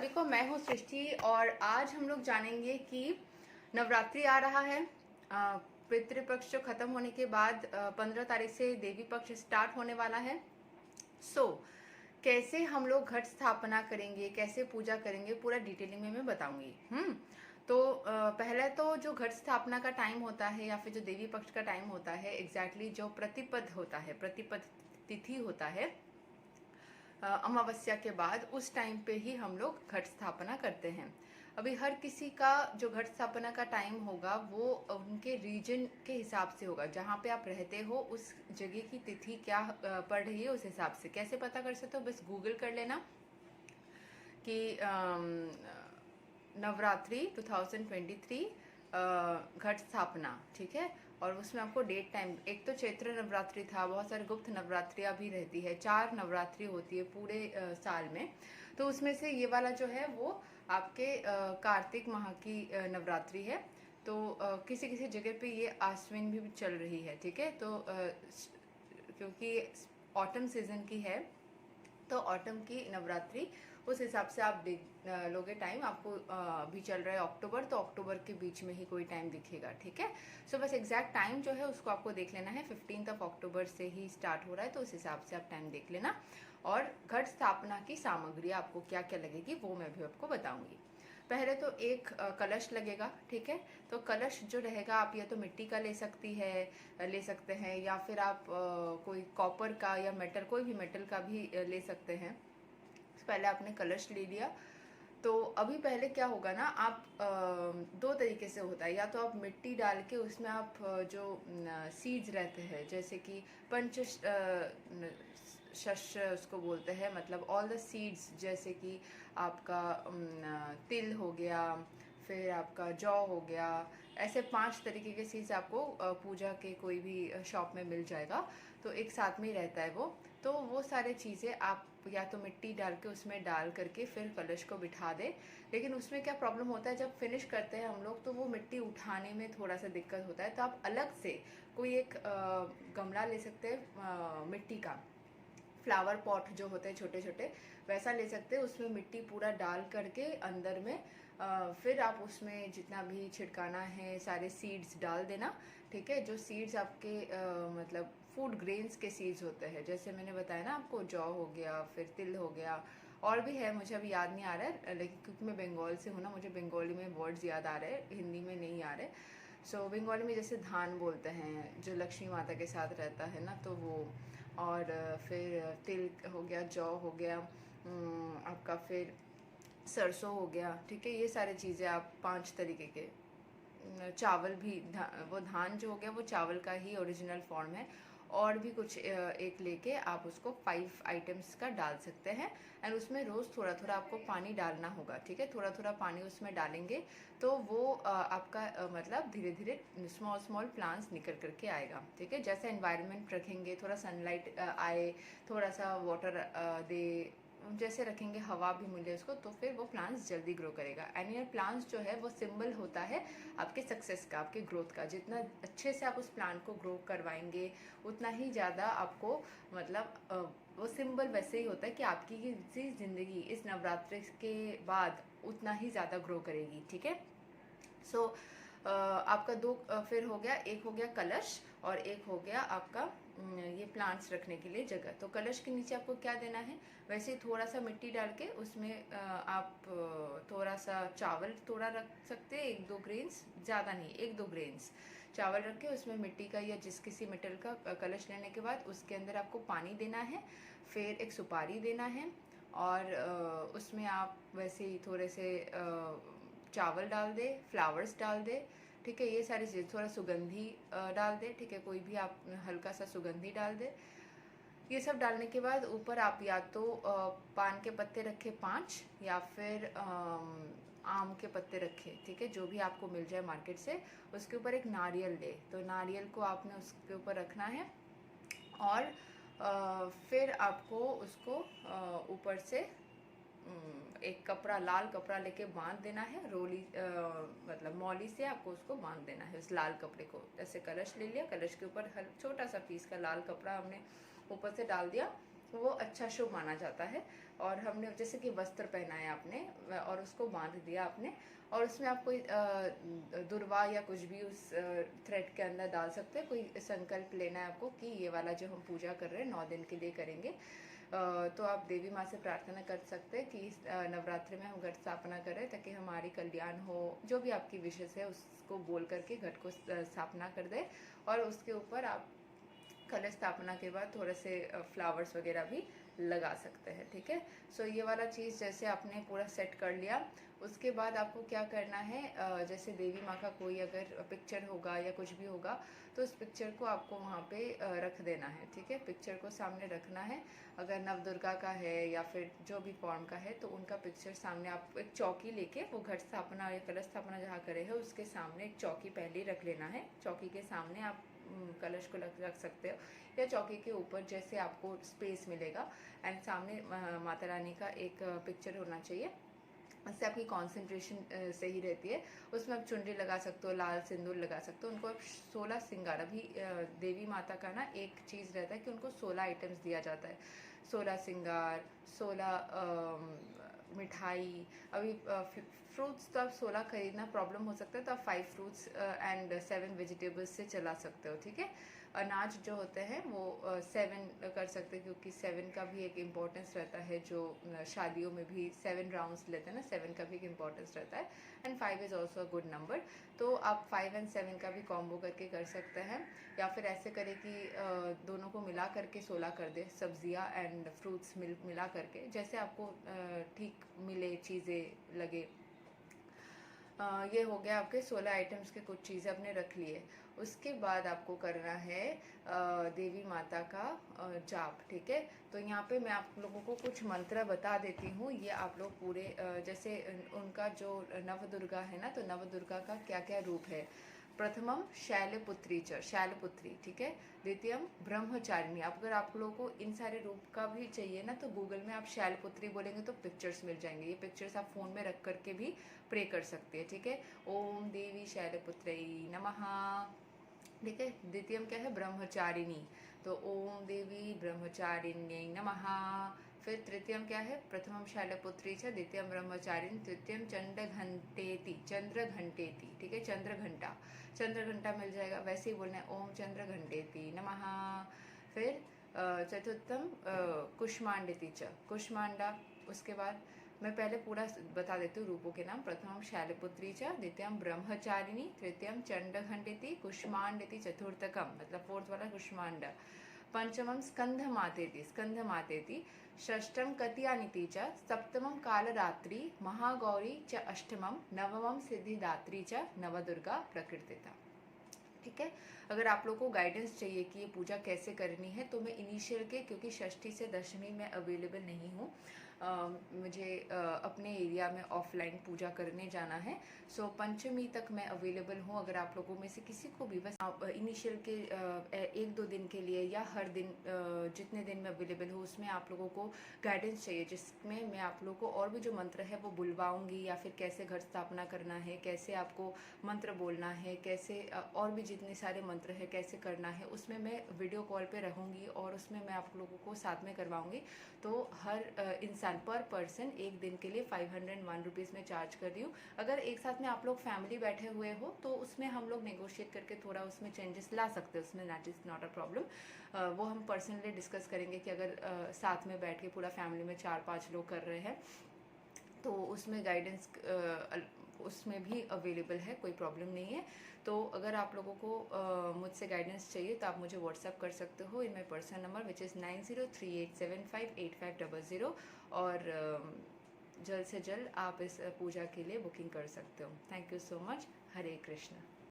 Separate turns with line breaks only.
सभी को। मैं हूँ सृष्टि और आज हम लोग जानेंगे कि नवरात्रि आ रहा है। पितृपक्ष जो खत्म होने के बाद 15 तारीख से देवी पक्ष स्टार्ट होने वाला है। कैसे हम लोग घट स्थापना करेंगे, कैसे पूजा करेंगे, पूरा डिटेलिंग में मैं बताऊंगी। पहले तो जो घट स्थापना का टाइम होता है या फिर जो देवी पक्ष का टाइम होता है, एग्जैक्टली जो प्रतिपद होता है, प्रतिपद तिथि होता है अमावस्या के बाद, उस टाइम पे ही हम लोग घट स्थापना करते हैं। अभी हर किसी का जो घट स्थापना का टाइम होगा वो उनके रीजन के हिसाब से होगा, जहाँ पे आप रहते हो उस जगह की तिथि क्या पड़ रही है उस हिसाब से। कैसे पता कर सकते हो? बस गूगल कर लेना कि नवरात्रि 2023 घट स्थापना, ठीक है। और उसमें आपको डेट टाइम, एक तो चैत्र नवरात्रि था, बहुत सारे गुप्त नवरात्रियाँ भी रहती है, 4 नवरात्रि होती है पूरे साल में। तो उसमें से ये वाला जो है वो आपके कार्तिक माह की नवरात्रि है। तो किसी किसी जगह पे ये आश्विन भी चल रही है, ठीक है। तो क्योंकि ऑटम सीजन की है तो ऑटम की नवरात्रि उस हिसाब से आप लोगे टाइम। आपको अभी चल रहा है अक्टूबर, तो अक्टूबर के बीच में ही कोई टाइम दिखेगा, ठीक है। सो बस एग्जैक्ट टाइम जो है उसको आपको देख लेना है। 15 अक्टूबर से ही स्टार्ट हो रहा है, तो उस हिसाब से आप टाइम देख लेना। और घट स्थापना की सामग्री आपको क्या क्या लगेगी वो मैं भी आपको बताऊंगी। पहले तो एक कलश लगेगा, ठीक है। तो कलश जो रहेगा आप या तो मिट्टी का ले सकते हैं, या फिर आप कोई कॉपर का या मेटल, कोई भी मेटल का भी ले सकते हैं। पहले आपने कलश ले लिया। तो अभी पहले क्या होगा ना, आप दो तरीके से होता है। या तो आप मिट्टी डाल के उसमें आप जो सीड्स रहते हैं, जैसे कि पंच शस्य उसको बोलते हैं, मतलब ऑल द सीड्स, जैसे कि आपका तिल हो गया, फिर आपका जौ हो गया, ऐसे 5 तरीके के सीड्स आपको पूजा के कोई भी शॉप में मिल जाएगा। तो एक साथ में ही रहता है वो। तो वो सारे चीज़ें आप या तो मिट्टी डाल के उसमें डाल करके फिर कलश को बिठा दे। लेकिन उसमें क्या प्रॉब्लम होता है, जब फिनिश करते हैं हम लोग तो वो मिट्टी उठाने में थोड़ा सा दिक्कत होता है। तो आप अलग से कोई एक गमला ले सकते हैं मिट्टी का, फ्लावर पॉट जो होते हैं छोटे छोटे, वैसा ले सकते हैं। उसमें मिट्टी पूरा डाल करके अंदर में फिर आप उसमें जितना भी छिड़काना है सारे सीड्स डाल देना, ठीक है। जो सीड्स आपके मतलब फूड ग्रेन्स के सीड्स होते हैं, जैसे मैंने बताया ना आपको, जौ हो गया, फिर तिल हो गया, और भी है, मुझे अभी याद नहीं आ रहा है, लेकिन क्योंकि मैं बंगाल से हूँ ना, मुझे बंगाली में वर्ड्स याद आ रहे हैं, हिंदी में नहीं आ रहे। बंगाली में जैसे धान बोलते हैं, जो लक्ष्मी माता के साथ रहता है ना, तो वो। और फिर तिल हो गया, जौ हो गया, आपका फिर सरसों हो गया, ठीक है। ये सारी चीज़ें आप 5 तरीके के, चावल भी वो धान जो हो गया वो चावल का ही ओरिजिनल फॉर्म है। और भी कुछ एक लेके आप उसको 5 आइटम्स का डाल सकते हैं। एंड उसमें रोज़ थोड़ा थोड़ा आपको पानी डालना होगा, ठीक है। थोड़ा थोड़ा पानी उसमें डालेंगे तो वो आपका मतलब धीरे धीरे स्मॉल स्मॉल प्लांट्स निकल करके आएगा, ठीक है। जैसे एनवायरनमेंट रखेंगे, थोड़ा सनलाइट आए, थोड़ा सा वाटर दे, जैसे रखेंगे, हवा भी मिले उसको, तो फिर वो प्लांट्स जल्दी ग्रो करेगा। एनुअल प्लांट्स जो है वो सिंबल होता है आपके सक्सेस का, आपके ग्रोथ का। जितना अच्छे से आप उस प्लांट को ग्रो करवाएंगे उतना ही ज़्यादा आपको मतलब वो सिंबल वैसे ही होता है कि आपकी ज़िंदगी इस नवरात्रि के बाद उतना ही ज़्यादा ग्रो करेगी, ठीक है। आपका दो फिर हो गया, एक हो गया कलश और एक हो गया आपका ये प्लांट्स रखने के लिए जगह। तो कलश के नीचे आपको क्या देना है, वैसे ही थोड़ा सा मिट्टी डाल के उसमें आप थोड़ा सा चावल थोड़ा रख सकते हैं, 1-2 ग्रेन्स, ज़्यादा नहीं, 1-2 ग्रेन्स चावल रख के उसमें मिट्टी का या जिस किसी मेटल का कलश लेने के बाद उसके अंदर आपको पानी देना है, फिर एक सुपारी देना है, और उसमें आप वैसे ही थोड़े से चावल डाल दे, फ्लावर्स डाल दे, ठीक है। ये सारी चीज़, थोड़ा सुगंधी डाल दे, ठीक है, कोई भी आप हल्का सा सुगंधी डाल दे। ये सब डालने के बाद ऊपर आप या तो पान के पत्ते रखे 5, या फिर आम के पत्ते रखे, ठीक है, जो भी आपको मिल जाए मार्केट से। उसके ऊपर एक नारियल ले, तो नारियल को आपने उसके ऊपर रखना है। और फिर आपको उसको ऊपर से एक कपड़ा, लाल कपड़ा लेके बांध देना है, रोली मतलब मौली से आपको उसको बांध देना है उस लाल कपड़े को। जैसे कलश ले लिया, कलश के ऊपर छोटा सा पीस का लाल कपड़ा हमने ऊपर से डाल दिया, वो अच्छा शुभ माना जाता है। और हमने जैसे कि वस्त्र पहनाया आपने और उसको बांध दिया आपने, और उसमें आप कोई दुर्वा या कुछ भी उस थ्रेड के अंदर डाल सकते हैं। कोई संकल्प लेना है आपको कि ये वाला जो हम पूजा कर रहे हैं 9 दिन के लिए करेंगे। तो आप देवी माँ से प्रार्थना कर सकते हैं कि इस नवरात्रि में हम घट स्थापना करें ताकि हमारी कल्याण हो। जो भी आपकी विशेष है उसको बोल करके घट को स्थापना कर दें, और उसके ऊपर आप कलश स्थापना के बाद थोड़े से फ्लावर्स वगैरह भी लगा सकते हैं। ठीक है, सो ये वाला चीज़ जैसे आपने पूरा सेट कर लिया, उसके बाद आपको क्या करना है, जैसे देवी माँ का कोई अगर पिक्चर होगा या कुछ भी होगा तो उस पिक्चर को आपको वहाँ पे रख देना है। ठीक है, पिक्चर को सामने रखना है। अगर नवदुर्गा का है या फिर जो भी फॉर्म का है तो उनका पिक्चर सामने, आप एक चौकी लेके वो घट स्थापना या कलश स्थापना जहाँ करे है उसके सामने एक चौकी पहले ही रख लेना है। चौकी के सामने आप कलश को रख सकते हो, या चौकी के ऊपर जैसे आपको स्पेस मिलेगा। एंड सामने माता रानी का एक पिक्चर होना चाहिए, इससे आपकी कंसंट्रेशन सही रहती है। उसमें आप चुनरी लगा सकते हो, लाल सिंदूर लगा सकते हो। उनको आप 16 श्रृंगार, अभी देवी माता का ना एक चीज़ रहता है कि उनको 16 आइटम्स दिया जाता है। 16 श्रृंगार, 16 मिठाई। अभी फ्रूट्स तो आप 16 खरीदना प्रॉब्लम हो सकता है, तो आप 5 फ्रूट्स एंड 7 वेजिटेबल्स से चला सकते हो। ठीक है, अनाज जो होते हैं वो 7 कर सकते हैं, क्योंकि 7 का भी एक इम्पोर्टेंस रहता है। जो शादियों में भी 7 राउंड्स लेते हैं ना, 7 का भी एक इम्पोर्टेंस रहता है। And 5 is also a good number. तो आप 5 एंड 7 का भी कॉम्बो करके कर सकते हैं, या फिर ऐसे करें कि दोनों को मिला करके 16 कर दे, सब्जियां एंड फ्रूट्स मिला करके, जैसे आपको ठीक मिले, चीज़ें लगे। ये हो गया आपके 16 आइटम्स के, कुछ चीज़ें आपने रख लिए। उसके बाद आपको करना है देवी माता का जाप। ठीक है, तो यहाँ पे मैं आप लोगों को कुछ मंत्र बता देती हूँ। ये आप लोग पूरे जैसे उनका जो नवदुर्गा है ना, तो नवदुर्गा का क्या क्या रूप है। प्रथमम शैलपुत्री च, शैलपुत्री। ठीक है, द्वितीयम ब्रह्मचारिणी। अब अगर आप लोगों को इन सारे रूप का भी चाहिए ना, तो गूगल में आप शैलपुत्री बोलेंगे तो पिक्चर्स मिल जाएंगे। ये पिक्चर्स आप फ़ोन में रख करके भी प्रे कर सकते हैं। ठीक है, ओम देवी शैलपुत्रई नमः। ठीक है, द्वितीयम क्या है, ब्रह्मचारिणी, तो ओम देवी ब्रह्मचारिण्यै नमः। फिर तृतीयम क्या है, प्रथमम शैलपुत्री च, द्वितीयम ब्रह्मचारिणी, तृतीयम चंद्रघंटेति, चंद्रघंटेति। ठीक है, चंद्रघंटा, चंद्रघंटा मिल जाएगा। वैसे ही बोलना है, ओम चंद्रघंटेति नमः। फिर चतुर्थम कुष्मांडेति च, कुष्मांडा। उसके बाद मैं पहले पूरा बता देती हूँ रूपों के नाम। प्रथमम शैलपुत्री च, द्वितीयम ब्रह्मचारिणी, तृतीयम चंडघंटेति, कुष्मांडेति, चतुर्थकम मतलब फोर्थ वाला कुष्मांड, पंचमम स्कंध मातेति, स्कंध मातेति, षष्ठम कतियानिति च, सप्तमम कालरात्रि महागौरी च, अष्टमम नवमम सिद्धिदात्री च, नवदुर्गा प्रकृतिता। ठीक है, अगर आप लोगों को गाइडेंस चाहिए कि ये पूजा कैसे करनी है, तो मैं इनिशियल के, क्योंकि षष्ठी से दशमी में अवेलेबल नहीं हूँ, मुझे अपने एरिया में ऑफलाइन पूजा करने जाना है। सो पंचमी तक मैं अवेलेबल हूँ। अगर आप लोगों में से किसी को भी बस इनिशियल के 1-2 दिन के लिए या हर दिन जितने दिन में अवेलेबल हो, उसमें आप लोगों को गाइडेंस चाहिए, जिसमें मैं आप लोगों को और भी जो मंत्र है वो बुलवाऊंगी, या फिर कैसे घर स्थापना करना है, कैसे आपको मंत्र बोलना है, कैसे और भी जितने सारे मंत्र है कैसे करना है, उसमें मैं वीडियो कॉल पे रहूँगी और उसमें मैं आप लोगों को साथ में करवाऊँगी। तो हर इंसान पर पर्सन एक दिन के लिए 501 रुपीज़ में चार्ज कर रही हूँ। अगर एक साथ में आप लोग फैमिली बैठे हुए हो तो उसमें हम लोग नेगोशिएट करके थोड़ा उसमें चेंजेस ला सकते हैं, उसमें that is not a problem. वो हम पर्सनली डिस्कस करेंगे कि अगर साथ में बैठ के पूरा फैमिली में 4-5 लोग कर रहे हैं तो उसमें गाइडेंस उसमें भी अवेलेबल है, कोई प्रॉब्लम नहीं है। तो अगर आप लोगों को मुझसे गाइडेंस चाहिए तो आप मुझे व्हाट्सअप कर सकते हो in my personal number which is 9038758500, और जल्द से जल्द आप इस पूजा के लिए बुकिंग कर सकते हो। Thank you so much. Hare Krishna.